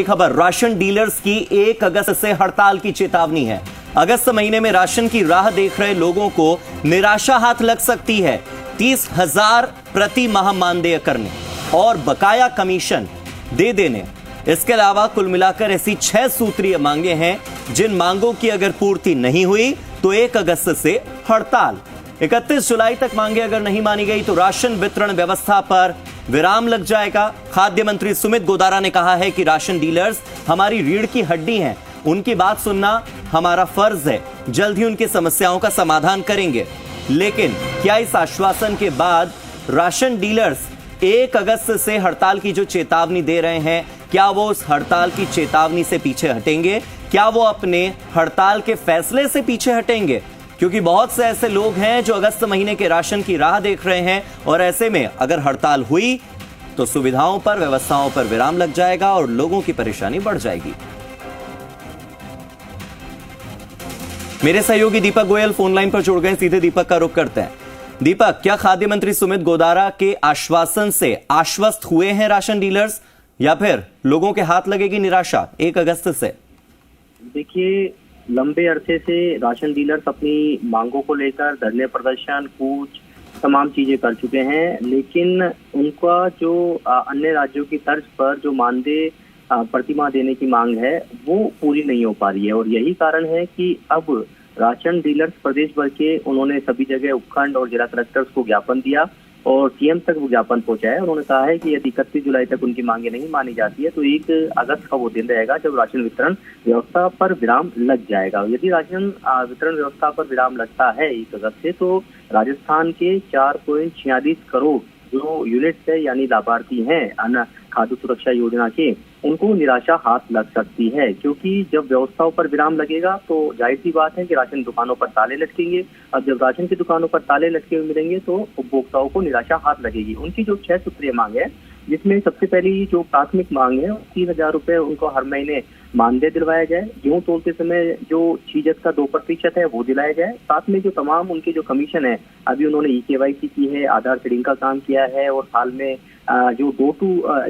खबर, ration dealers की 1 अगस्त से हड़ताल की चेतावनी है। अगस्त महीने में राशन की राह देख रहे लोगों को निराशा हाथ लग सकती है। 30,000 प्रति माह मानदेय करने और बकाया कमीशन दे देने, इसके अलावा कुल मिलाकर ऐसी 6 सूत्रीय मांगे हैं जिन मांगों की अगर पूर्ति नहीं हुई तो 1 अगस्त से हड़ताल। 31 जुलाई तक मांगे अगर नहीं मानी गई तो राशन वितरण व्यवस्था पर विराम लग जाएगा। खाद्य मंत्री सुमित गोदारा ने कहा है कि राशन डीलर्स हमारी रीढ़ की हड्डी हैं, उनकी बात सुनना हमारा फर्ज है। जल्द ही उनकी समस्याओं का समाधान करेंगे। लेकिन क्या इस आश्वासन के बाद राशन डीलर्स 1 अगस्त से हड़ताल की जो चेतावनी दे रहे हैं, क्या वो उस हड़ताल की चेतावनी से पीछे हटेंगे? क्या वो अपने हड़ताल के फैसले से पीछे हटेंगे? क्योंकि बहुत से ऐसे लोग हैं जो अगस्त महीने के राशन की राह देख रहे हैं और ऐसे में अगर हड़ताल हुई तो सुविधाओं पर, व्यवस्थाओं पर विराम लग जाएगा और लोगों की परेशानी बढ़ जाएगी। मेरे सहयोगी दीपक गोयल फोन लाइन पर जुड़ गए, सीधे दीपक का रुख करते हैं। दीपक, क्या खाद्य मंत्री सुमित गोदारा के आश्वासन से आश्वस्त हुए हैं राशन डीलर्स या फिर लोगों के हाथ लगेगी निराशा 1 अगस्त से? देखिए, लंबे अरसे से राशन डीलर्स अपनी मांगों को लेकर धरने, प्रदर्शन, कूच तमाम चीजें कर चुके हैं, लेकिन उनका जो अन्य राज्यों की तर्ज पर जो मानदेय प्रतिमाह देने की मांग है वो पूरी नहीं हो पा रही है। और यही कारण है कि अब राशन डीलर्स प्रदेश भर के उन्होंने सभी जगह उपखंड और जिला कलेक्टर्स को ज्ञापन दिया और सीएम तक वो ज्ञापन पहुंचाया। उन्होंने कहा है कि यदि 31 जुलाई तक उनकी मांगे नहीं मानी जाती है तो 1 अगस्त का वो दिन रहेगा जब राशन वितरण व्यवस्था पर विराम लग जाएगा। यदि राशन वितरण व्यवस्था पर विराम लगता है 1 अगस्त से तो राजस्थान के 4.46 करोड़ जो यूनिट्स है यानी लाभार्थी हैं अन्न खाद्य सुरक्षा योजना के, उनको निराशा हाथ लग सकती है। क्योंकि जब व्यवस्थाओं पर विराम लगेगा तो जाहिर सी बात है कि राशन दुकानों पर ताले लटकेंगे। अब जब राशन की दुकानों पर ताले लटके हुए मिलेंगे तो उपभोक्ताओं को निराशा हाथ लगेगी। उनकी जो 6 सूत्रीय मांग है, जिसमें सबसे पहली जो प्राथमिक मांग है 3,000 रुपए उनको हर महीने मानदेय दिलवाया जाए। गेहूं तोलते समय जो चीजत का 2% है वो दिलाया जाए। साथ में जो तमाम उनके जो कमीशन है, अभी उन्होंने EKYC की है, आधार सीडिंग का काम किया है और हाल में जो 2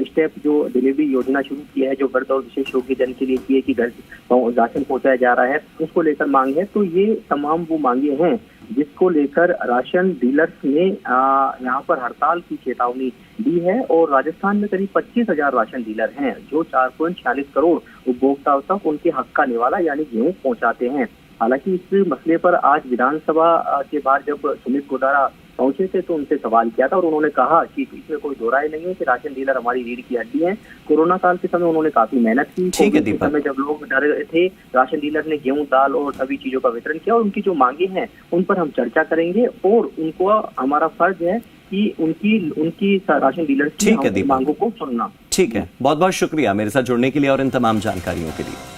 स्टेप जो डिलीवरी योजना शुरू की है, जो वर्ग और विशेष योग्य जन के लिए की है कि घर राशन पहुंचाया जा रहा है, उसको लेकर मांग है। तो ये तमाम वो मांगे हैं जिसको लेकर राशन डीलर्स ने यहाँ पर हड़ताल की चेतावनी दी है। और राजस्थान में करीब 25,000 राशन डीलर हैं जो 4.46 करोड़ उपभोक्ताओं तक उनके हक का निवाला यानी गेहूं पहुंचाते हैं। हालांकि इस मसले पर आज विधानसभा के बाहर जब सुमित गोदारा पहुंचे थे तो उनसे सवाल किया था और उन्होंने कहा कि इसमें कोई दो राय नहीं है कि राशन डीलर हमारी रीढ़ की हड्डी है। कोरोना काल के समय उन्होंने काफी मेहनत की। कोविड के समय जब लोग डर रहे थे, राशन डीलर ने गेहूं, दाल और सभी चीजों का वितरण किया और उनकी जो मांगे हैं उन पर हम चर्चा करेंगे और उनको हमारा फर्ज है कि उनकी राशन डीलर्स की मांगों को सुनना। ठीक है, बहुत बहुत शुक्रिया मेरे साथ जुड़ने के लिए और इन तमाम जानकारियों के लिए।